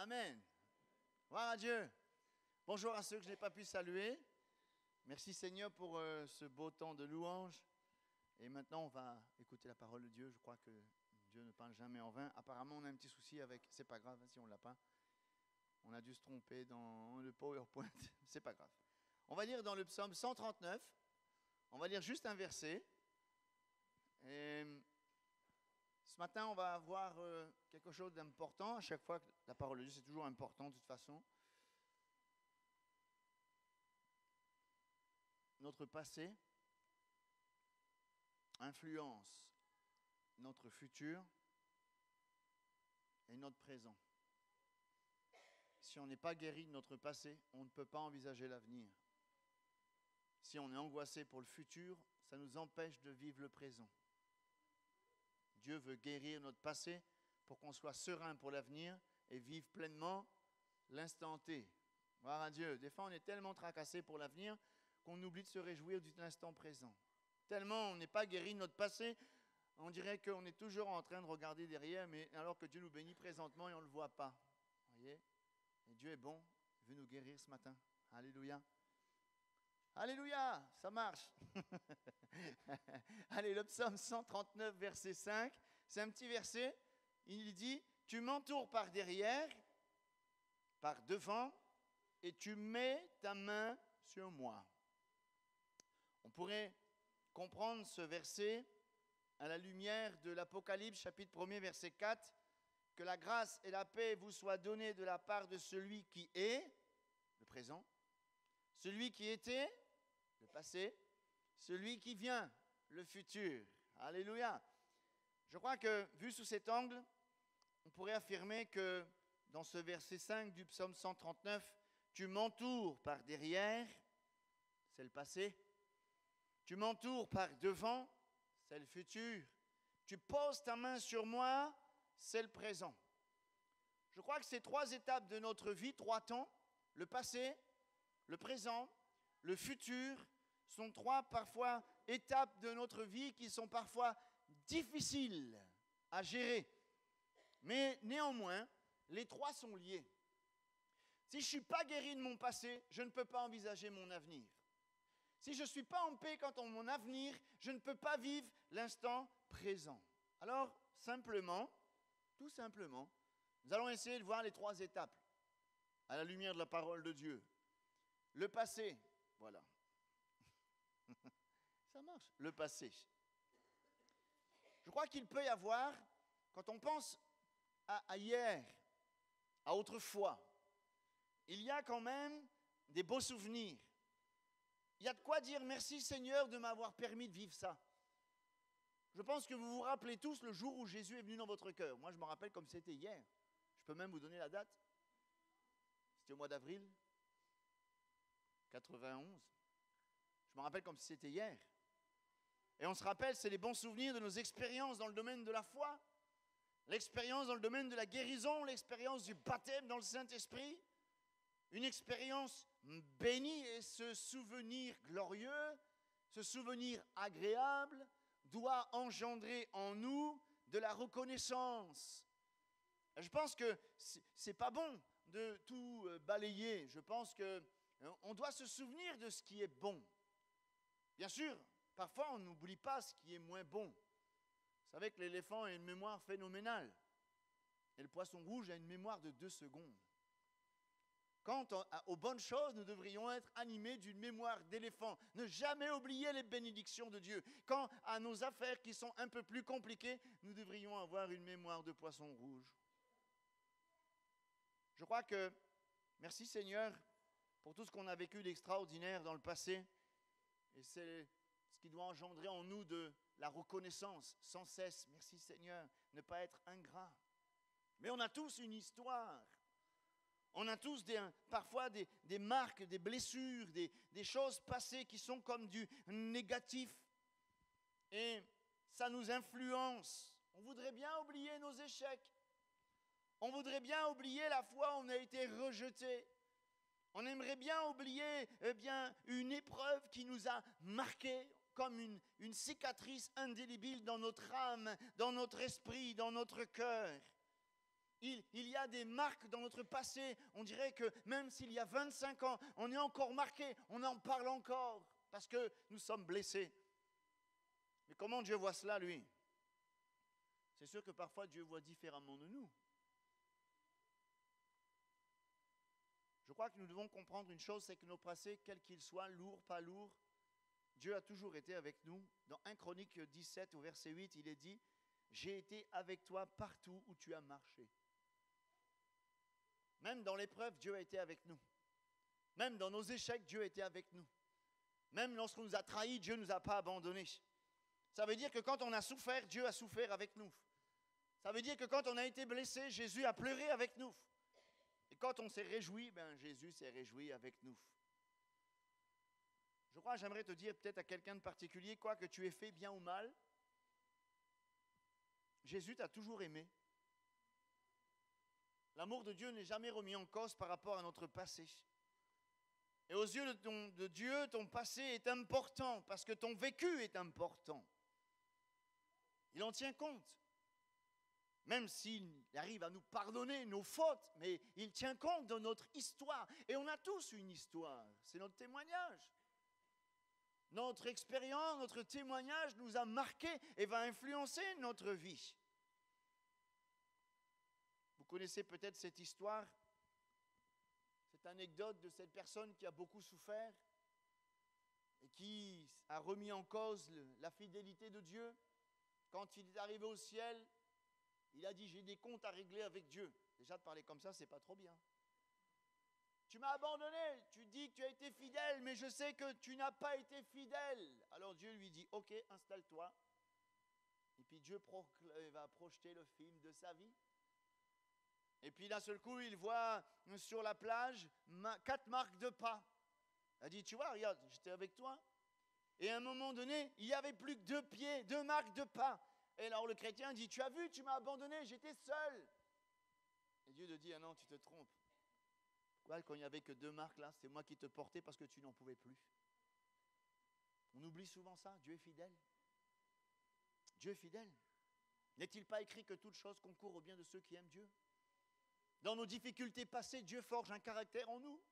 Amen. Gloire à Dieu. Bonjour à ceux que je n'ai pas pu saluer. Merci Seigneur pour ce beau temps de louange. Et maintenant, on va écouter la parole de Dieu. Je crois que Dieu ne parle jamais en vain. Apparemment, on a un petit souci avec... C'est pas grave hein, si on ne l'a pas. On a dû se tromper dans le PowerPoint. C'est pas grave. On va lire dans le psaume 139. On va lire juste un verset. Et ce matin, on va voir quelque chose d'important. À chaque fois, la parole de Dieu, c'est toujours important de toute façon. Notre passé influence notre futur et notre présent. Si on n'est pas guéri de notre passé, on ne peut pas envisager l'avenir. Si on est angoissé pour le futur, ça nous empêche de vivre le présent. Dieu veut guérir notre passé pour qu'on soit serein pour l'avenir et vivre pleinement l'instant T. Gloire à Dieu. Des fois, on est tellement tracassé pour l'avenir qu'on oublie de se réjouir de l'instant présent. Tellement on n'est pas guéri de notre passé, on dirait qu'on est toujours en train de regarder derrière, mais alors que Dieu nous bénit présentement et on ne le voit pas. Voyez? Et Dieu est bon, il veut nous guérir ce matin. Alléluia. Alléluia, ça marche. Allez, le psaume 139, verset 5, c'est un petit verset. Il dit, tu m'entoures par derrière, par devant, et tu mets ta main sur moi. On pourrait comprendre ce verset à la lumière de l'Apocalypse, chapitre 1er, verset 4, que la grâce et la paix vous soient données de la part de celui qui est, le présent, celui qui était, le passé, celui qui vient, le futur. Alléluia. Je crois que, vu sous cet angle, on pourrait affirmer que dans ce verset 5 du psaume 139, tu m'entoures par derrière, c'est le passé. Tu m'entoures par devant, c'est le futur. Tu poses ta main sur moi, c'est le présent. Je crois que ces trois étapes de notre vie, trois temps, le passé, le présent, le futur, sont trois parfois étapes de notre vie qui sont parfois difficiles à gérer. Mais néanmoins, les trois sont liés. Si je ne suis pas guéri de mon passé, je ne peux pas envisager mon avenir. Si je ne suis pas en paix quant à mon avenir, je ne peux pas vivre l'instant présent. Alors, simplement, tout simplement, nous allons essayer de voir les trois étapes à la lumière de la parole de Dieu. Le passé, voilà. Ça marche. Le passé. Je crois qu'il peut y avoir, quand on pense à hier, à autrefois, il y a quand même des beaux souvenirs. Il y a de quoi dire merci Seigneur de m'avoir permis de vivre ça. Je pense que vous vous rappelez tous le jour où Jésus est venu dans votre cœur. Moi, je me rappelle comme c'était hier. Je peux même vous donner la date. C'était au mois d'avril 91. Je me rappelle comme si c'était hier. Et on se rappelle, c'est les bons souvenirs de nos expériences dans le domaine de la foi, l'expérience dans le domaine de la guérison, l'expérience du baptême dans le Saint-Esprit, une expérience bénie et ce souvenir glorieux, ce souvenir agréable doit engendrer en nous de la reconnaissance. Je pense que c'est pas bon de tout balayer. Je pense qu'on doit se souvenir de ce qui est bon. Bien sûr, parfois on n'oublie pas ce qui est moins bon. Vous savez que l'éléphant a une mémoire phénoménale et le poisson rouge a une mémoire de 2 secondes. Quant aux bonnes choses, nous devrions être animés d'une mémoire d'éléphant. Ne jamais oublier les bénédictions de Dieu. Quant à nos affaires qui sont un peu plus compliquées, nous devrions avoir une mémoire de poisson rouge. Je crois que, merci Seigneur, pour tout ce qu'on a vécu d'extraordinaire dans le passé. Et c'est ce qui doit engendrer en nous de la reconnaissance sans cesse. Merci Seigneur, ne pas être ingrat. Mais on a tous une histoire. On a tous parfois des marques, des blessures, des choses passées qui sont comme du négatif. Et ça nous influence. On voudrait bien oublier nos échecs. On voudrait bien oublier la fois où on a été rejeté. On aimerait bien oublier une épreuve qui nous a marqués comme une cicatrice indélébile dans notre âme, dans notre esprit, dans notre cœur. Il y a des marques dans notre passé. On dirait que même s'il y a 25 ans, on est encore marqué, on en parle encore parce que nous sommes blessés. Mais comment Dieu voit cela, lui? C'est sûr que parfois Dieu voit différemment de nous. Je crois que nous devons comprendre une chose, c'est que nos passés, quels qu'ils soient, lourds, pas lourds, Dieu a toujours été avec nous. Dans 1 Chronique 17 au verset 8, il est dit « J'ai été avec toi partout où tu as marché ». Même dans l'épreuve, Dieu a été avec nous. Même dans nos échecs, Dieu a été avec nous. Même lorsqu'on nous a trahis, Dieu ne nous a pas abandonnés. Ça veut dire que quand on a souffert, Dieu a souffert avec nous. Ça veut dire que quand on a été blessé, Jésus a pleuré avec nous. Et quand on s'est réjoui, Jésus s'est réjoui avec nous. Je crois, j'aimerais te dire peut-être à quelqu'un de particulier, quoi que tu aies fait bien ou mal, Jésus t'a toujours aimé. L'amour de Dieu n'est jamais remis en cause par rapport à notre passé. Et aux yeux de Dieu, ton passé est important parce que ton vécu est important. Il en tient compte. Même s'il arrive à nous pardonner nos fautes, mais il tient compte de notre histoire. Et on a tous une histoire. C'est notre témoignage. Notre expérience, notre témoignage nous a marqués et va influencer notre vie. Vous connaissez peut-être cette histoire, cette anecdote de cette personne qui a beaucoup souffert et qui a remis en cause la fidélité de Dieu. Quand il est arrivé au ciel, il a dit « J'ai des comptes à régler avec Dieu ». Déjà de parler comme ça, c'est pas trop bien. Tu m'as abandonné, tu dis que tu as été fidèle, mais je sais que tu n'as pas été fidèle. Alors Dieu lui dit, ok, installe-toi. Et puis Dieu va projeter le film de sa vie. Et puis d'un seul coup, il voit sur la plage 4 marques de pas. Il a dit, tu vois, regarde, j'étais avec toi. Et à un moment donné, il n'y avait plus que 2 pieds, 2 marques de pas. Et alors le chrétien dit, tu as vu, tu m'as abandonné, j'étais seul. Et Dieu te dit, ah non, tu te trompes. Quand il n'y avait que 2 marques là, c'est moi qui te portais parce que tu n'en pouvais plus. On oublie souvent ça, Dieu est fidèle. Dieu est fidèle. N'est-il pas écrit que toute chose concourt au bien de ceux qui aiment Dieu? Dans nos difficultés passées, Dieu forge un caractère en nous.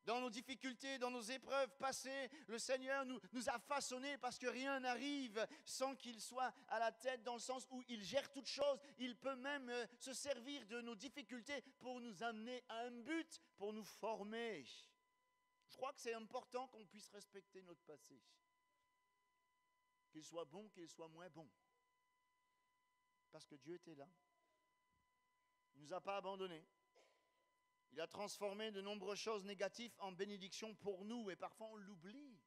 Dans nos difficultés, dans nos épreuves passées, le Seigneur nous a façonnés parce que rien n'arrive sans qu'il soit à la tête, dans le sens où il gère toutes choses. Il peut même se servir de nos difficultés pour nous amener à un but, pour nous former. Je crois que c'est important qu'on puisse respecter notre passé. Qu'il soit bon, qu'il soit moins bon. Parce que Dieu était là. Il ne nous a pas abandonnés. Il a transformé de nombreuses choses négatives en bénédictions pour nous et parfois on l'oublie.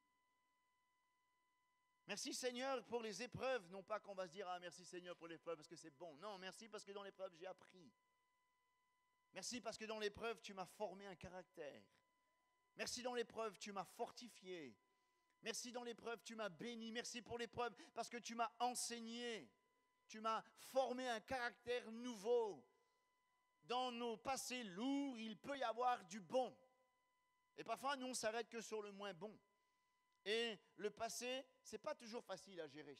Merci Seigneur pour les épreuves, non pas qu'on va se dire « Ah merci Seigneur pour l'épreuve parce que c'est bon ». Non, merci parce que dans l'épreuve j'ai appris. Merci parce que dans l'épreuve tu m'as formé un caractère. Merci dans l'épreuve tu m'as fortifié. Merci dans l'épreuve tu m'as béni. Merci pour l'épreuve parce que tu m'as enseigné. Tu m'as formé un caractère nouveau. Dans nos passés lourds, il peut y avoir du bon. Et parfois, nous, on s'arrête que sur le moins bon. Et le passé, ce n'est pas toujours facile à gérer.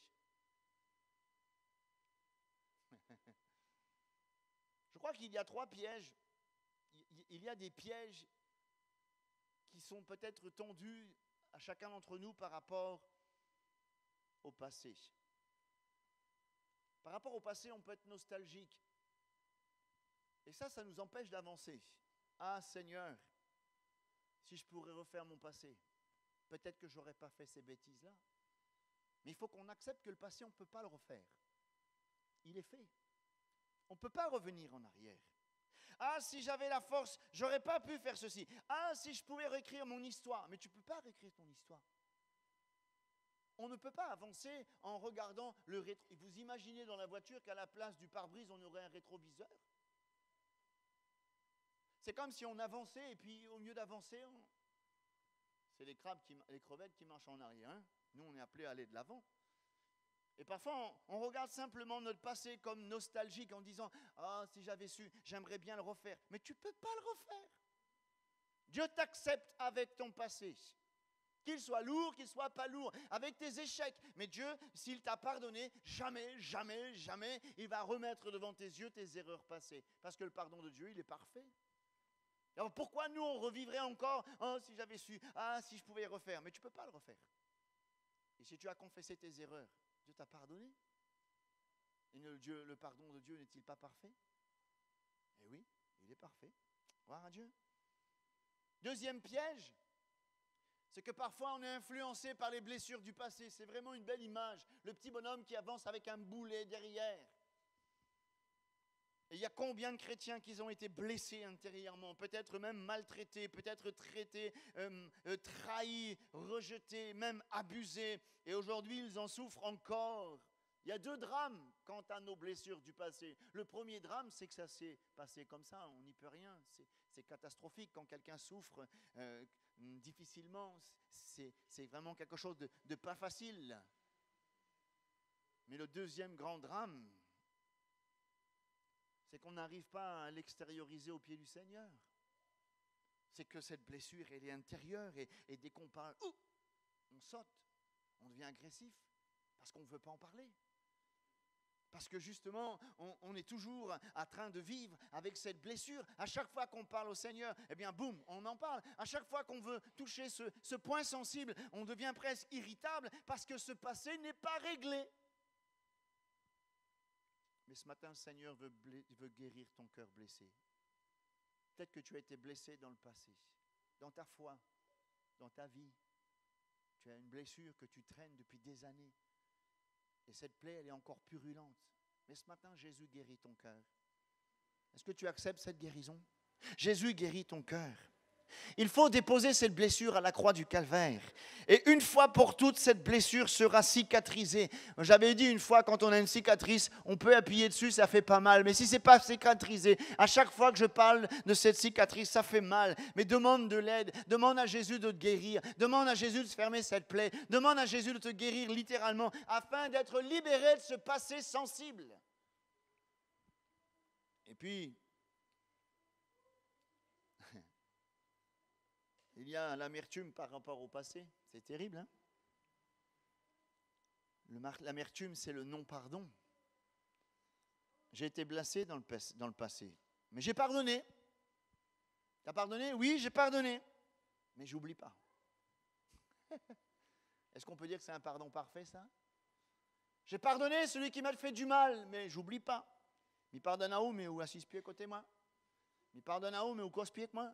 Je crois qu'il y a 3 pièges. Il y a des pièges qui sont peut-être tendus à chacun d'entre nous par rapport au passé. Par rapport au passé, on peut être nostalgique. Et ça nous empêche d'avancer. Ah Seigneur, si je pourrais refaire mon passé, peut-être que je n'aurais pas fait ces bêtises-là. Mais il faut qu'on accepte que le passé, on ne peut pas le refaire. Il est fait. On ne peut pas revenir en arrière. Ah, si j'avais la force, je n'aurais pas pu faire ceci. Ah, si je pouvais réécrire mon histoire. Mais tu ne peux pas réécrire ton histoire. On ne peut pas avancer en regardant le rétro. Vous imaginez dans la voiture qu'à la place du pare-brise, on aurait un rétroviseur? C'est comme si on avançait et puis au lieu d'avancer, c'est les crevettes qui marchent en arrière. Hein? Nous, on est appelés à aller de l'avant. Et parfois, on regarde simplement notre passé comme nostalgique en disant « Ah, si j'avais su, j'aimerais bien le refaire. » Mais tu ne peux pas le refaire. Dieu t'accepte avec ton passé. Qu'il soit lourd, qu'il soit pas lourd, avec tes échecs. Mais Dieu, s'il t'a pardonné, jamais, jamais, jamais, il va remettre devant tes yeux tes erreurs passées. Parce que le pardon de Dieu, il est parfait. Alors pourquoi nous, on revivrait encore, oh, si j'avais su, ah, si je pouvais refaire. Mais tu ne peux pas le refaire. Et si tu as confessé tes erreurs, Dieu t'a pardonné. Et le pardon de Dieu n'est-il pas parfait? Eh oui, il est parfait. Gloire à Dieu. Deuxième piège, c'est que parfois on est influencé par les blessures du passé. C'est vraiment une belle image. Le petit bonhomme qui avance avec un boulet derrière. Et il y a combien de chrétiens qui ont été blessés intérieurement, peut-être même maltraités, peut-être traités, trahis, rejetés, même abusés. Et aujourd'hui, ils en souffrent encore. Il y a 2 drames quant à nos blessures du passé. Le premier drame, c'est que ça s'est passé comme ça, on n'y peut rien. C'est catastrophique quand quelqu'un souffre difficilement. C'est vraiment quelque chose de pas facile. Mais le deuxième grand drame, c'est qu'on n'arrive pas à l'extérioriser au pied du Seigneur. C'est que cette blessure, elle est intérieure et dès qu'on parle, on saute, on devient agressif parce qu'on ne veut pas en parler. Parce que justement, on est toujours en train de vivre avec cette blessure. À chaque fois qu'on parle au Seigneur, eh bien, boum, on en parle. À chaque fois qu'on veut toucher ce point sensible, on devient presque irritable parce que ce passé n'est pas réglé. Mais ce matin, le Seigneur veut guérir ton cœur blessé. Peut-être que tu as été blessé dans le passé, dans ta foi, dans ta vie. Tu as une blessure que tu traînes depuis des années. Et cette plaie, elle est encore purulente. Mais ce matin, Jésus guérit ton cœur. Est-ce que tu acceptes cette guérison? Jésus guérit ton cœur. Il faut déposer cette blessure à la croix du Calvaire. Et une fois pour toutes, cette blessure sera cicatrisée. J'avais dit une fois, quand on a une cicatrice, on peut appuyer dessus, ça fait pas mal. Mais si ce n'est pas cicatrisé, à chaque fois que je parle de cette cicatrice, ça fait mal. Mais demande de l'aide, demande à Jésus de te guérir, demande à Jésus de fermer cette plaie, demande à Jésus de te guérir littéralement, afin d'être libéré de ce passé sensible. Et puis, il y a l'amertume par rapport au passé. C'est terrible, hein? L'amertume, c'est le non-pardon. J'ai été blessé dans le passé, mais j'ai pardonné. Tu as pardonné? Oui, j'ai pardonné, mais j'oublie pas. Est-ce qu'on peut dire que c'est un pardon parfait, ça? J'ai pardonné celui qui m'a fait du mal, mais j'oublie pas. Mi pardonne à où, mais où à 6 pieds côté moi? Mi pardonne à où, mais où cause pied que moi?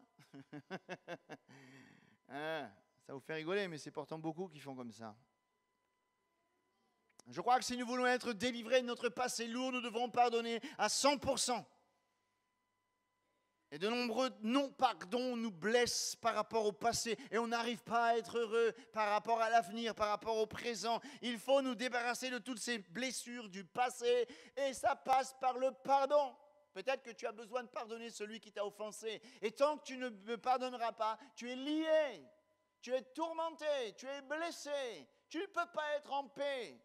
Ah, ça vous fait rigoler, mais c'est pourtant beaucoup qui font comme ça. Je crois que si nous voulons être délivrés de notre passé lourd, nous devrons pardonner à 100%. Et de nombreux non-pardons nous blessent par rapport au passé. Et on n'arrive pas à être heureux par rapport à l'avenir, par rapport au présent. Il faut nous débarrasser de toutes ces blessures du passé. Et ça passe par le pardon. Peut-être que tu as besoin de pardonner celui qui t'a offensé. Et tant que tu ne me pardonneras pas, tu es lié, tu es tourmenté, tu es blessé. Tu ne peux pas être en paix.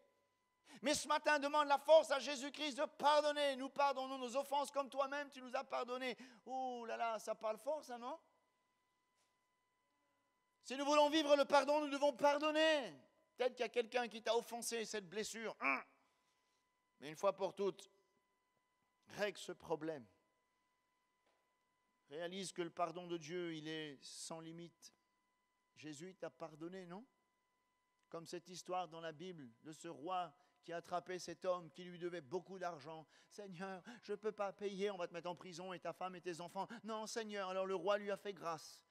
Mais ce matin, demande la force à Jésus-Christ de pardonner. Nous pardonnons nos offenses comme toi-même, tu nous as pardonné. Oh là là, ça parle fort ça, non? Si nous voulons vivre le pardon, nous devons pardonner. Peut-être qu'il y a quelqu'un qui t'a offensé, cette blessure. Mais une fois pour toutes, règle ce problème. Réalise que le pardon de Dieu, il est sans limite. Jésus t'a pardonné, non? Comme cette histoire dans la Bible de ce roi qui a attrapé cet homme qui lui devait beaucoup d'argent. Seigneur, je ne peux pas payer, on va te mettre en prison et ta femme et tes enfants. Non, Seigneur, alors le roi lui a fait grâce.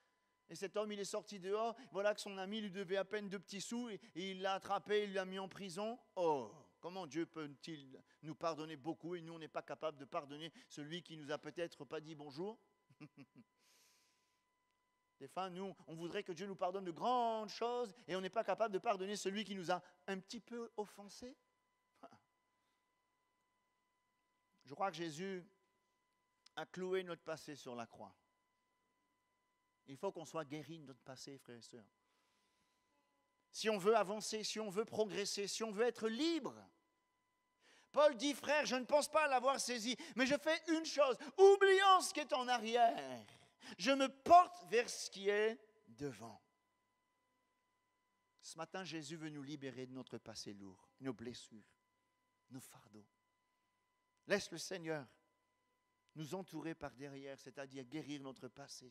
Et cet homme, il est sorti dehors. Voilà que son ami lui devait à peine 2 petits sous et il l'a attrapé, il l'a mis en prison. Oh! Comment Dieu peut-il nous pardonner beaucoup et nous, on n'est pas capable de pardonner celui qui nous a peut-être pas dit bonjour? Des fois, nous, on voudrait que Dieu nous pardonne de grandes choses et on n'est pas capable de pardonner celui qui nous a un petit peu offensés. Je crois que Jésus a cloué notre passé sur la croix. Il faut qu'on soit guéri de notre passé, frères et sœurs. Si on veut avancer, si on veut progresser, si on veut être libre. Paul dit, frère, je ne pense pas l'avoir saisi, mais je fais une chose, oubliant ce qui est en arrière, je me porte vers ce qui est devant. Ce matin, Jésus veut nous libérer de notre passé lourd, nos blessures, nos fardeaux. Laisse le Seigneur nous entourer par derrière, c'est-à-dire guérir notre passé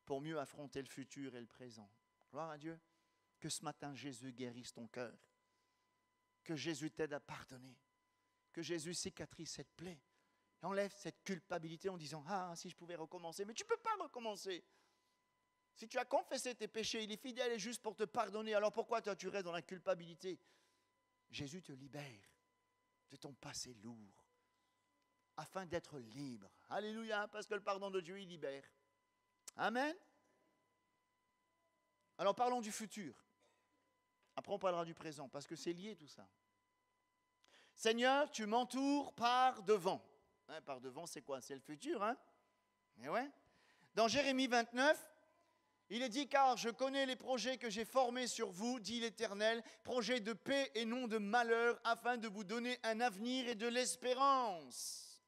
pour mieux affronter le futur et le présent. Gloire à Dieu. Que ce matin, Jésus guérisse ton cœur. Que Jésus t'aide à pardonner. Que Jésus cicatrise cette plaie. Et enlève cette culpabilité en disant « Ah, si je pouvais recommencer. » Mais tu ne peux pas recommencer. Si tu as confessé tes péchés, il est fidèle et juste pour te pardonner. Alors pourquoi toi tu restes dans la culpabilité? Jésus te libère de ton passé lourd afin d'être libre. Alléluia, parce que le pardon de Dieu, il libère. Amen. Alors parlons du futur. Après on parlera du présent, parce que c'est lié tout ça. Seigneur, tu m'entoures par devant. Hein, par devant, c'est quoi? C'est le futur, hein? Mais ouais. Dans Jérémie 29, il est dit, car je connais les projets que j'ai formés sur vous, dit l'Éternel, projets de paix et non de malheur, afin de vous donner un avenir et de l'espérance.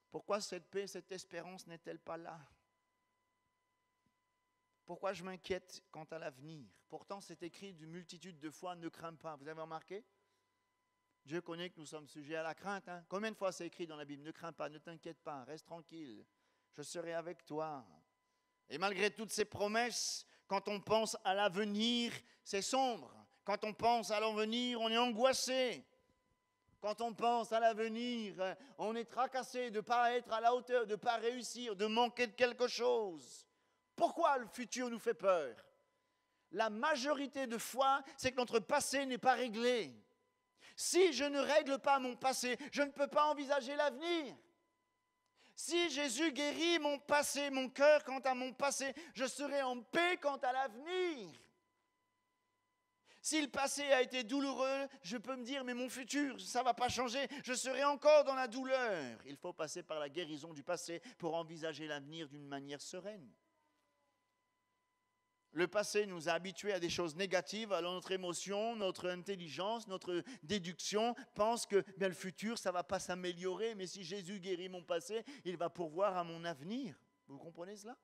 Pourquoi cette paix, cette espérance n'est-elle pas là? Pourquoi je m'inquiète quant à l'avenir? Pourtant, c'est écrit d'une multitude de fois, ne crains pas. Vous avez remarqué? Dieu connaît que nous sommes sujets à la crainte. Hein? Combien de fois c'est écrit dans la Bible? Ne crains pas, ne t'inquiète pas, reste tranquille. Je serai avec toi. Et malgré toutes ces promesses, quand on pense à l'avenir, c'est sombre. Quand on pense à l'avenir, on est angoissé. Quand on pense à l'avenir, on est tracassé de ne pas être à la hauteur, de ne pas réussir, de manquer de quelque chose. Pourquoi le futur nous fait peur? La majorité de fois, c'est que notre passé n'est pas réglé. Si je ne règle pas mon passé, je ne peux pas envisager l'avenir. Si Jésus guérit mon passé, mon cœur quant à mon passé, je serai en paix quant à l'avenir. Si le passé a été douloureux, je peux me dire, mais mon futur, ça ne va pas changer, je serai encore dans la douleur. Il faut passer par la guérison du passé pour envisager l'avenir d'une manière sereine. Le passé nous a habitués à des choses négatives, alors notre émotion, notre intelligence, notre déduction pense que bien, le futur, ça ne va pas s'améliorer, mais si Jésus guérit mon passé, il va pourvoir à mon avenir. Vous comprenez cela?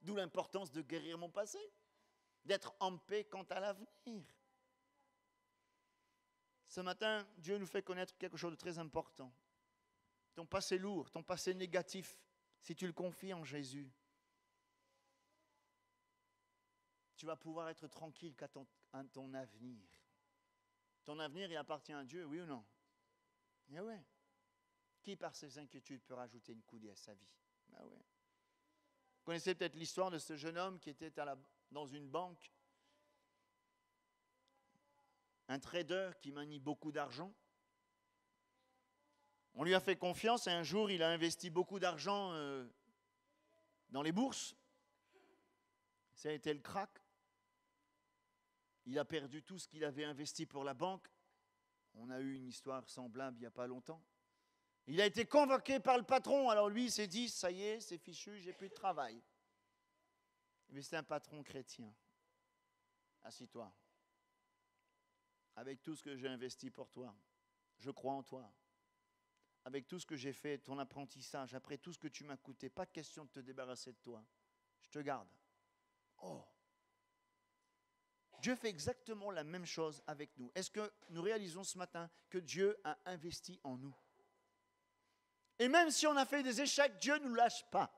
D'où l'importance de guérir mon passé, d'être en paix quant à l'avenir. Ce matin, Dieu nous fait connaître quelque chose de très important. Ton passé lourd, ton passé négatif, si tu le confies en Jésus, tu vas pouvoir être tranquille qu'à ton avenir. Ton avenir, il appartient à Dieu, oui ou non? Eh oui. Qui, par ses inquiétudes, peut rajouter une coudée à sa vie? Ah ouais. Vous connaissez peut-être l'histoire de ce jeune homme qui était dans une banque. Un trader qui manie beaucoup d'argent. On lui a fait confiance et un jour, il a investi beaucoup d'argent dans les bourses. Ça a été le krach. Il a perdu tout ce qu'il avait investi pour la banque. On a eu une histoire semblable il n'y a pas longtemps. Il a été convoqué par le patron. Alors lui, il s'est dit, ça y est, c'est fichu, j'ai plus de travail. Mais c'est un patron chrétien. Assis-toi. Avec tout ce que j'ai investi pour toi, je crois en toi. Avec tout ce que j'ai fait, ton apprentissage, après tout ce que tu m'as coûté, pas question de te débarrasser de toi. Je te garde. Oh! Dieu fait exactement la même chose avec nous. Est-ce que nous réalisons ce matin que Dieu a investi en nous? Et même si on a fait des échecs, Dieu ne nous lâche pas.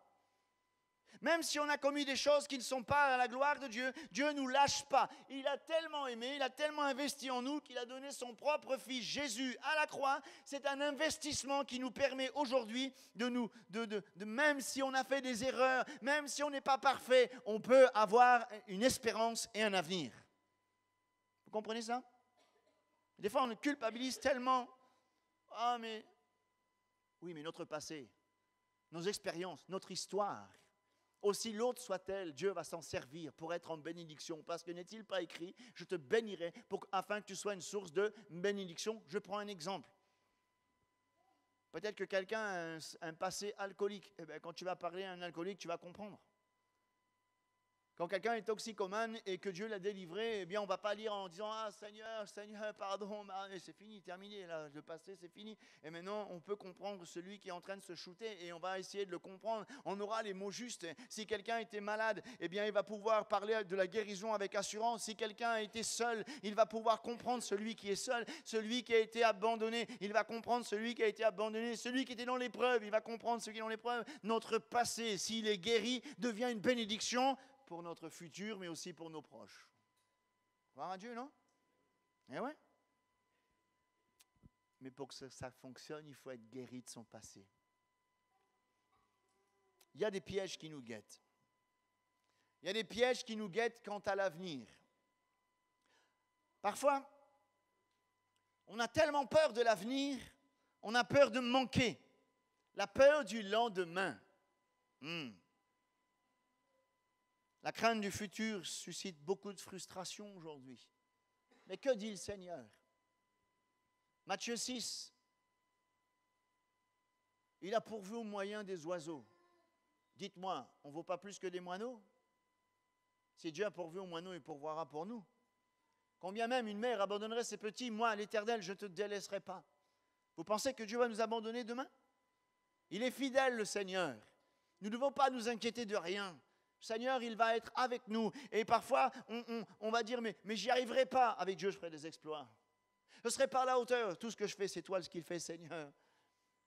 Même si on a commis des choses qui ne sont pas à la gloire de Dieu, Dieu ne nous lâche pas. Il a tellement aimé, il a tellement investi en nous qu'il a donné son propre Fils Jésus à la croix. C'est un investissement qui nous permet aujourd'hui même si on a fait des erreurs, même si on n'est pas parfait, on peut avoir une espérance et un avenir. Vous comprenez ça? Des fois, on culpabilise tellement. Ah, mais... Oui, mais notre passé, nos expériences, notre histoire, aussi lourde soit-elle, Dieu va s'en servir pour être en bénédiction. Parce que n'est-il pas écrit, je te bénirai afin que tu sois une source de bénédiction. Je prends un exemple. Peut-être que quelqu'un a un passé alcoolique. Eh bien, quand tu vas parler à un alcoolique, tu vas comprendre. Quand quelqu'un est toxicomane et que Dieu l'a délivré, eh bien, on ne va pas lire en disant « Ah, Seigneur, Seigneur, pardon, c'est fini, terminé, là, le passé, c'est fini. » Et maintenant, on peut comprendre celui qui est en train de se shooter et on va essayer de le comprendre. On aura les mots justes. Si quelqu'un était malade, eh bien, il va pouvoir parler de la guérison avec assurance. Si quelqu'un a été seul, il va pouvoir comprendre celui qui est seul. Celui qui a été abandonné, il va comprendre celui qui a été abandonné. Celui qui était dans l'épreuve, il va comprendre celui qui est dans l'épreuve. Notre passé, s'il est guéri, devient une bénédiction pour notre futur, mais aussi pour nos proches. Gloire à Dieu, non? Eh ouais. Mais pour que ça fonctionne, il faut être guéri de son passé. Il y a des pièges qui nous guettent. Il y a des pièges qui nous guettent quant à l'avenir. Parfois, on a tellement peur de l'avenir, on a peur de manquer. La peur du lendemain. La crainte du futur suscite beaucoup de frustration aujourd'hui. Mais que dit le Seigneur? Matthieu 6. Il a pourvu aux moyens des oiseaux. Dites-moi, on ne vaut pas plus que des moineaux? Si Dieu a pourvu aux moineaux, il pourvoira pour nous. Combien même une mère abandonnerait ses petits, moi, à l'Éternel, je ne te délaisserai pas. Vous pensez que Dieu va nous abandonner demain? Il est fidèle, le Seigneur. Nous ne devons pas nous inquiéter de rien. Le Seigneur, il va être avec nous. Et parfois, on va dire, mais j'y arriverai pas. Avec Dieu, je ferai des exploits. Je ne serai pas à la hauteur. Tout ce que je fais, c'est toi ce qu'il fait, Seigneur.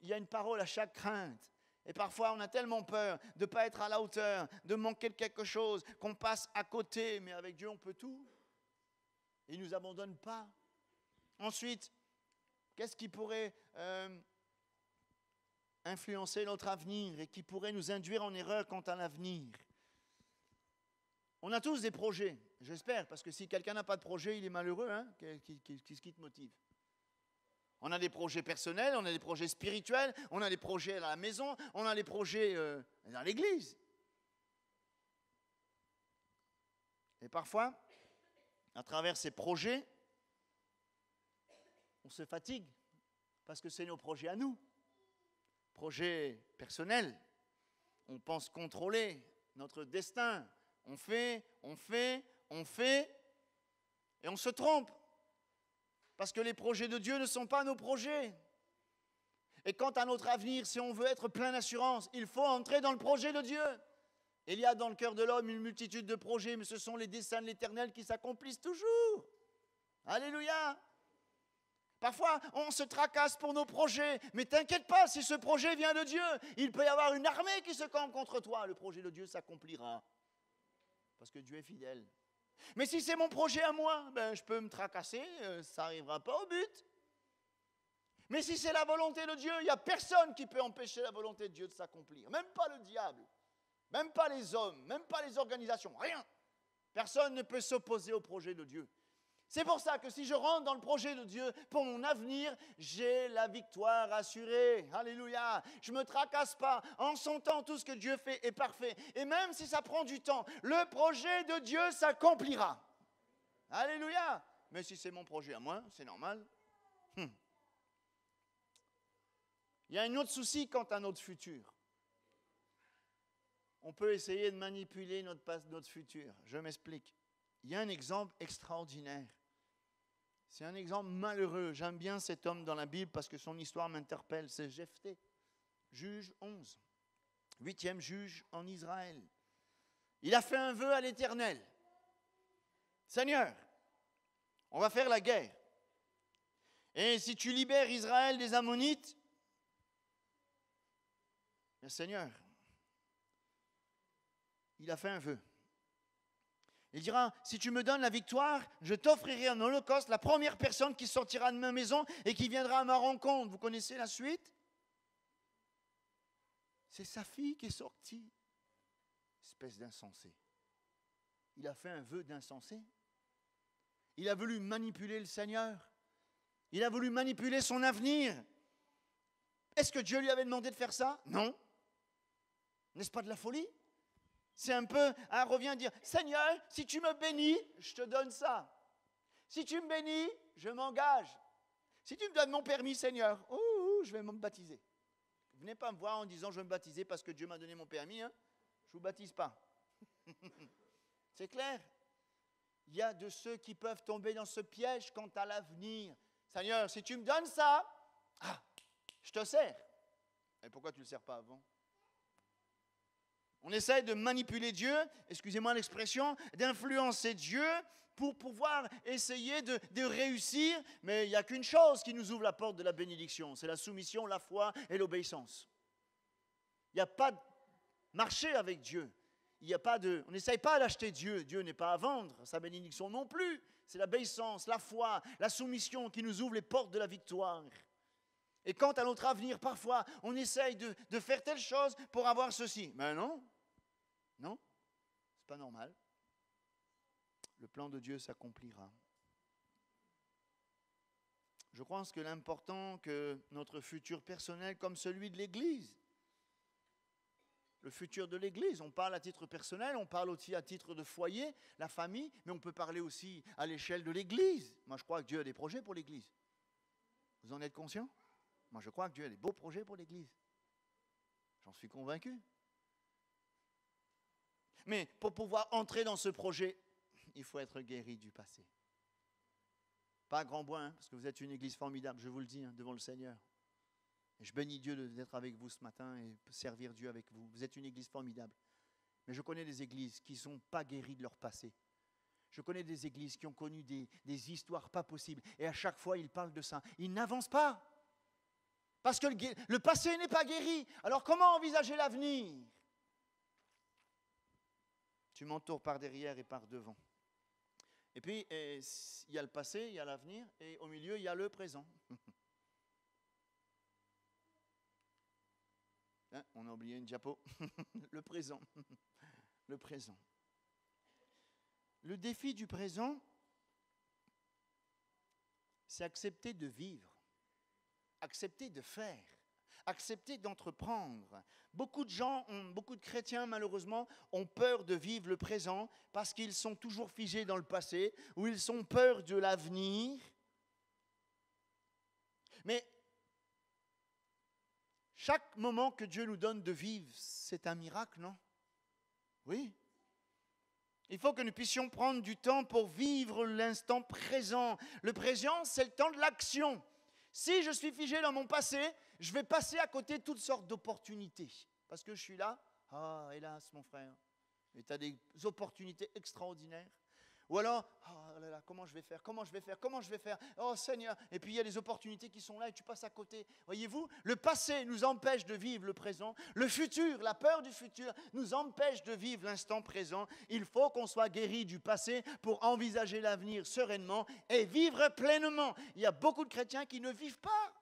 Il y a une parole à chaque crainte. Et parfois, on a tellement peur de ne pas être à la hauteur, de manquer de quelque chose, qu'on passe à côté. Mais avec Dieu, on peut tout. Il ne nous abandonne pas. Ensuite, qu'est-ce qui pourrait influencer notre avenir et qui pourrait nous induire en erreur quant à l'avenir? On a tous des projets, j'espère, parce que si quelqu'un n'a pas de projet, il est malheureux, hein? Qu'est-ce qui te motive? On a des projets personnels, on a des projets spirituels, on a des projets à la maison, on a des projets dans l'église. Et parfois, à travers ces projets, on se fatigue, parce que c'est nos projets à nous. Projets personnels, on pense contrôler notre destin. On fait, et on se trompe. Parce que les projets de Dieu ne sont pas nos projets. Et quant à notre avenir, si on veut être plein d'assurance, il faut entrer dans le projet de Dieu. Il y a dans le cœur de l'homme une multitude de projets, mais ce sont les desseins de l'Éternel qui s'accomplissent toujours. Alléluia. Parfois, on se tracasse pour nos projets, mais t'inquiète pas, si ce projet vient de Dieu, il peut y avoir une armée qui se campe contre toi. Le projet de Dieu s'accomplira. Parce que Dieu est fidèle. Mais si c'est mon projet à moi, je peux me tracasser, ça n'arrivera pas au but. Mais si c'est la volonté de Dieu, il n'y a personne qui peut empêcher la volonté de Dieu de s'accomplir. Même pas le diable, même pas les hommes, même pas les organisations, rien. Personne ne peut s'opposer au projet de Dieu. C'est pour ça que si je rentre dans le projet de Dieu pour mon avenir, j'ai la victoire assurée. Alléluia. Je ne me tracasse pas. En son temps, tout ce que Dieu fait est parfait. Et même si ça prend du temps, le projet de Dieu s'accomplira. Alléluia. Mais si c'est mon projet à moi, c'est normal. Il y a un autre souci quant à notre futur. On peut essayer de manipuler notre futur. Je m'explique. Il y a un exemple extraordinaire. C'est un exemple malheureux. J'aime bien cet homme dans la Bible parce que son histoire m'interpelle. C'est Jephthé, juge 11, 8e juge en Israël. Il a fait un vœu à l'Éternel. Seigneur, on va faire la guerre. Et si tu libères Israël des Ammonites, bien Seigneur, il a fait un vœu. Il dira, si tu me donnes la victoire, je t'offrirai en holocauste la première personne qui sortira de ma maison et qui viendra à ma rencontre. Vous connaissez la suite? C'est sa fille qui est sortie. Espèce d'insensé. Il a fait un vœu d'insensé. Il a voulu manipuler le Seigneur. Il a voulu manipuler son avenir. Est-ce que Dieu lui avait demandé de faire ça? Non. N'est-ce pas de la folie? C'est un peu, revient dire, Seigneur, si tu me bénis, je te donne ça. Si tu me bénis, je m'engage. Si tu me donnes mon permis, Seigneur, je vais me baptiser. Venez pas me voir en disant, je vais me baptiser parce que Dieu m'a donné mon permis. Hein. Je ne vous baptise pas. C'est clair. Il y a de ceux qui peuvent tomber dans ce piège quant à l'avenir. Seigneur, si tu me donnes ça, je te sers. Et pourquoi tu ne le sers pas avant? On essaie de manipuler Dieu, excusez-moi l'expression, d'influencer Dieu pour pouvoir essayer de réussir. Mais il n'y a qu'une chose qui nous ouvre la porte de la bénédiction, c'est la soumission, la foi et l'obéissance. Il n'y a pas de marché avec Dieu. On n'essaye pas d'acheter Dieu. Dieu n'est pas à vendre, sa bénédiction non plus. C'est l'obéissance, la foi, la soumission qui nous ouvre les portes de la victoire. Et quant à notre avenir, parfois, on essaye de faire telle chose pour avoir ceci. Mais non, c'est pas normal. Le plan de Dieu s'accomplira. Je pense que l'important que notre futur personnel, comme celui de l'Église, le futur de l'Église, on parle à titre personnel, on parle aussi à titre de foyer, la famille, mais on peut parler aussi à l'échelle de l'Église. Moi, je crois que Dieu a des projets pour l'Église. Vous en êtes conscient? Moi, je crois que Dieu a des beaux projets pour l'Église. J'en suis convaincu. Mais pour pouvoir entrer dans ce projet, il faut être guéri du passé. Pas à grand bois, parce que vous êtes une Église formidable, je vous le dis, devant le Seigneur. Et je bénis Dieu d'être avec vous ce matin et servir Dieu avec vous. Vous êtes une Église formidable. Mais je connais des églises qui ne sont pas guéries de leur passé. Je connais des églises qui ont connu des histoires pas possibles. Et à chaque fois, ils parlent de ça. Ils n'avancent pas. Parce que le passé n'est pas guéri. Alors comment envisager l'avenir? Tu m'entoures par derrière et par devant. Et puis, il y a le passé, il y a l'avenir, et au milieu, il y a le présent. Hein, on a oublié une diapo. Le présent. Le présent. Le défi du présent, c'est accepter de vivre, accepter de faire, accepter d'entreprendre. Beaucoup de gens, beaucoup de chrétiens malheureusement, ont peur de vivre le présent parce qu'ils sont toujours figés dans le passé ou ils ont peur de l'avenir. Mais chaque moment que Dieu nous donne de vivre, c'est un miracle, non? Oui. Il faut que nous puissions prendre du temps pour vivre l'instant présent. Le présent, c'est le temps de l'action. Si je suis figé dans mon passé, je vais passer à côté de toutes sortes d'opportunités. Parce que je suis là, hélas mon frère, et tu as des opportunités extraordinaires. Ou alors, comment je vais faire? Oh Seigneur, et puis il y a des opportunités qui sont là et tu passes à côté. Voyez-vous, le passé nous empêche de vivre le présent. Le futur, la peur du futur, nous empêche de vivre l'instant présent. Il faut qu'on soit guéri du passé pour envisager l'avenir sereinement et vivre pleinement. Il y a beaucoup de chrétiens qui ne vivent pas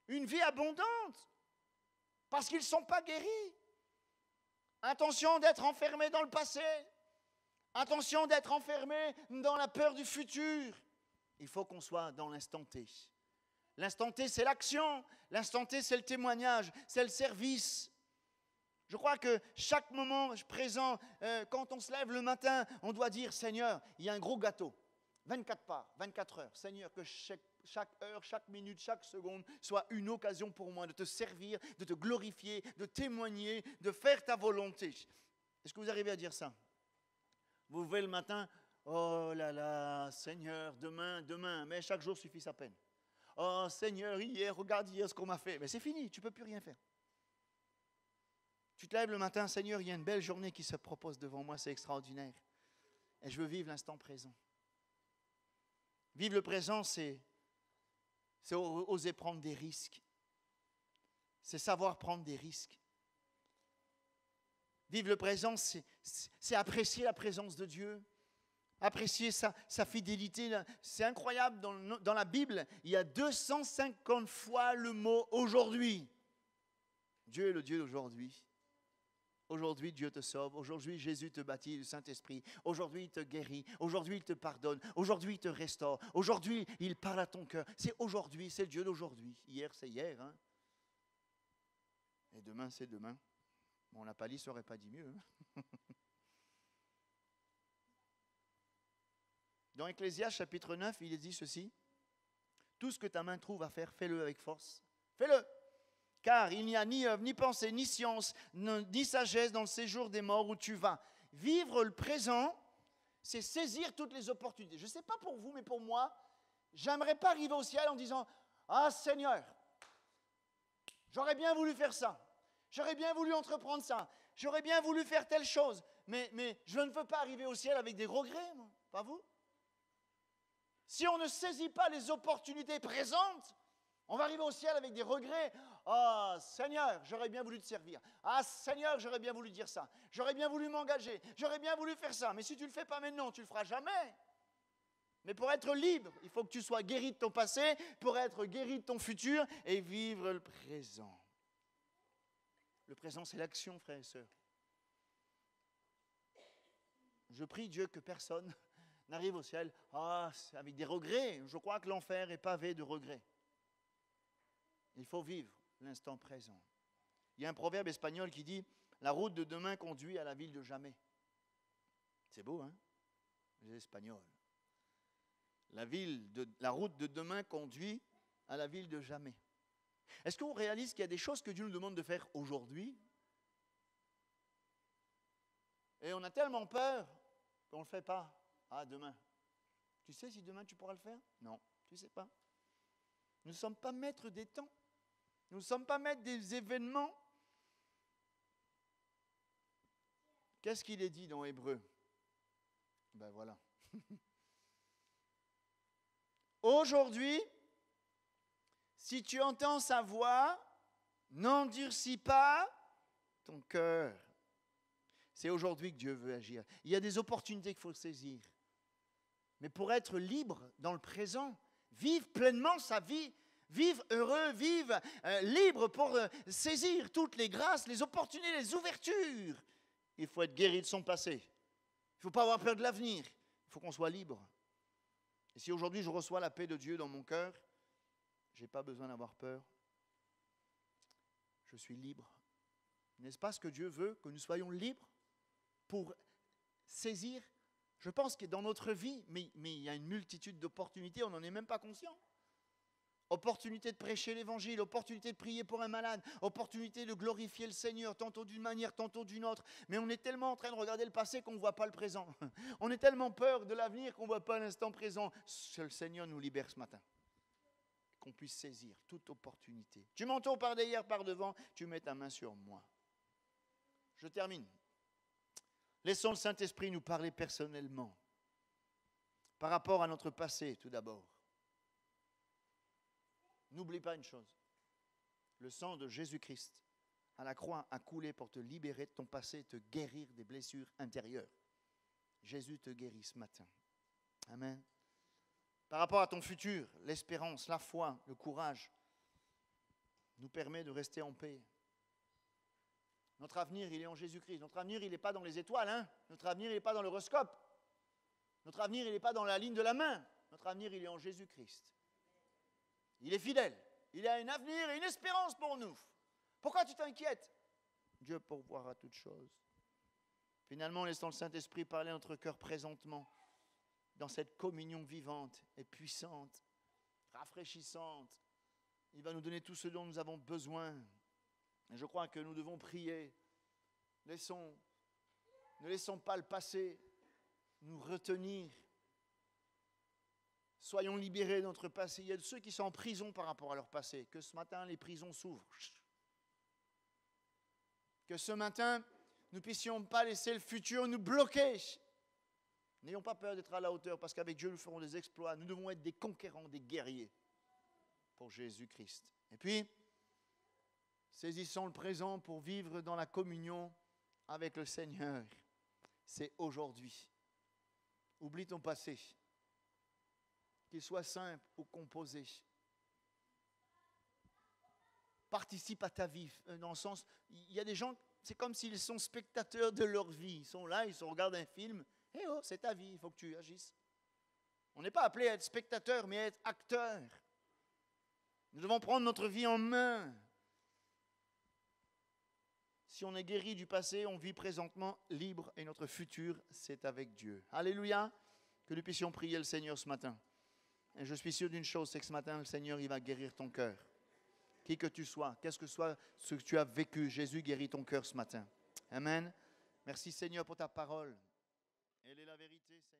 une vie abondante parce qu'ils ne sont pas guéris. Attention d'être enfermé dans le passé. Attention d'être enfermé dans la peur du futur. Il faut qu'on soit dans l'instant T. L'instant T, c'est l'action. L'instant T, c'est le témoignage, c'est le service. Je crois que chaque moment présent, quand on se lève le matin, on doit dire, Seigneur, il y a un gros gâteau. 24 parts, 24 heures. Seigneur, que chaque heure, chaque minute, chaque seconde soit une occasion pour moi de te servir, de te glorifier, de témoigner, de faire ta volonté. Est-ce que vous arrivez à dire ça? Vous levez le matin, oh là là, Seigneur, demain, mais chaque jour suffit sa peine. Oh Seigneur, regarde hier ce qu'on m'a fait. Mais c'est fini, tu ne peux plus rien faire. Tu te lèves le matin, Seigneur, il y a une belle journée qui se propose devant moi, c'est extraordinaire. Et je veux vivre l'instant présent. Vivre le présent, c'est oser prendre des risques. C'est savoir prendre des risques. Vivre le présent, c'est apprécier la présence de Dieu, apprécier sa fidélité. C'est incroyable, dans la Bible, il y a 250 fois le mot « aujourd'hui ». Dieu est le Dieu d'aujourd'hui. Aujourd'hui, Dieu te sauve. Aujourd'hui, Jésus te baptise du Saint-Esprit. Aujourd'hui, il te guérit. Aujourd'hui, il te pardonne. Aujourd'hui, il te restaure. Aujourd'hui, il parle à ton cœur. C'est aujourd'hui, c'est le Dieu d'aujourd'hui. Hier, c'est hier. Hein? Et demain, c'est demain. Bon, la palisse n'aurait pas dit mieux. Hein? Dans Ecclésiaste chapitre 9, il est dit ceci. Tout ce que ta main trouve à faire, fais-le avec force. Fais-le. Car il n'y a ni œuvre, ni pensée, ni science, ni sagesse dans le séjour des morts où tu vas. Vivre le présent, c'est saisir toutes les opportunités. Je ne sais pas pour vous, mais pour moi, j'aimerais pas arriver au ciel en disant « Ah Seigneur, j'aurais bien voulu faire ça. J'aurais bien voulu entreprendre ça. J'aurais bien voulu faire telle chose. Mais je ne veux pas arriver au ciel avec des regrets, moi. Pas vous? Si on ne saisit pas les opportunités présentes, on va arriver au ciel avec des regrets. Ah, Seigneur, j'aurais bien voulu te servir. Ah, Seigneur, j'aurais bien voulu dire ça. J'aurais bien voulu m'engager. J'aurais bien voulu faire ça. Mais si tu ne le fais pas maintenant, tu ne le feras jamais. Mais pour être libre, il faut que tu sois guéri de ton passé, pour être guéri de ton futur et vivre le présent. Le présent, c'est l'action, frères et sœurs. Je prie Dieu que personne n'arrive au ciel avec des regrets. Je crois que l'enfer est pavé de regrets. Il faut vivre l'instant présent. Il y a un proverbe espagnol qui dit « La route de demain conduit à la ville de jamais ». C'est beau, hein? Les Espagnols. La route de demain conduit à la ville de jamais. Est-ce qu'on réalise qu'il y a des choses que Dieu nous demande de faire aujourd'hui? Et on a tellement peur qu'on ne le fait pas. Ah, demain. Tu sais si demain tu pourras le faire? Non, tu ne sais pas. Nous ne sommes pas maîtres des temps. Nous ne sommes pas maîtres des événements. Qu'est-ce qu'il est dit dans Hébreu? Ben voilà. Aujourd'hui, si tu entends sa voix, n'endurcis pas ton cœur. C'est aujourd'hui que Dieu veut agir. Il y a des opportunités qu'il faut saisir. Mais pour être libre dans le présent, vivre pleinement sa vie, vivre heureux, vivre libre pour saisir toutes les grâces, les opportunités, les ouvertures, il faut être guéri de son passé. Il ne faut pas avoir peur de l'avenir. Il faut qu'on soit libre. Et si aujourd'hui je reçois la paix de Dieu dans mon cœur, je n'ai pas besoin d'avoir peur. Je suis libre. N'est-ce pas ce que Dieu veut, que nous soyons libres pour saisir? Je pense que dans notre vie, mais il y a une multitude d'opportunités, on n'en est même pas conscient. Opportunité de prêcher l'évangile, opportunité de prier pour un malade, opportunité de glorifier le Seigneur, tantôt d'une manière, tantôt d'une autre. Mais on est tellement en train de regarder le passé qu'on ne voit pas le présent. On est tellement peur de l'avenir qu'on ne voit pas l'instant présent. Seul le Seigneur nous libère ce matin. Qu'on puisse saisir toute opportunité. Tu m'entoures par derrière, par devant, tu mets ta main sur moi. Je termine. Laissons le Saint-Esprit nous parler personnellement. Par rapport à notre passé, tout d'abord. N'oublie pas une chose. Le sang de Jésus-Christ à la croix a coulé pour te libérer de ton passé et te guérir des blessures intérieures. Jésus te guérit ce matin. Amen. Par rapport à ton futur, l'espérance, la foi, le courage nous permet de rester en paix. Notre avenir, il est en Jésus-Christ. Notre avenir, il n'est pas dans les étoiles. Hein? Notre avenir, il n'est pas dans l'horoscope. Notre avenir, il n'est pas dans la ligne de la main. Notre avenir, il est en Jésus-Christ. Il est fidèle. Il a un avenir et une espérance pour nous. Pourquoi tu t'inquiètes? Dieu pourvoira toutes choses. Finalement, laissons le Saint-Esprit parler à notre cœur présentement dans cette communion vivante et puissante, rafraîchissante. Il va nous donner tout ce dont nous avons besoin. Et je crois que nous devons prier. Ne laissons pas le passé nous retenir. Soyons libérés de notre passé. Il y a ceux qui sont en prison par rapport à leur passé. Que ce matin, les prisons s'ouvrent. Que ce matin, nous ne puissions pas laisser le futur nous bloquer. N'ayons pas peur d'être à la hauteur, parce qu'avec Dieu, nous ferons des exploits. Nous devons être des conquérants, des guerriers pour Jésus-Christ. Et puis, saisissons le présent pour vivre dans la communion avec le Seigneur. C'est aujourd'hui. Oublie ton passé. Qu'il soit simple ou composé. Participe à ta vie. Dans le sens, il y a des gens, c'est comme s'ils sont spectateurs de leur vie. Ils sont là, ils regardent un film. Eh oh, c'est ta vie, il faut que tu agisses. On n'est pas appelé à être spectateur, mais à être acteur. Nous devons prendre notre vie en main. Si on est guéri du passé, on vit présentement libre et notre futur, c'est avec Dieu. Alléluia. Que nous puissions prier le Seigneur ce matin. Et je suis sûr d'une chose, c'est que ce matin, le Seigneur, il va guérir ton cœur. Qui que tu sois, qu'est-ce que soit ce que tu as vécu, Jésus guérit ton cœur ce matin. Amen. Merci Seigneur pour ta parole. Elle est la vérité, Seigneur.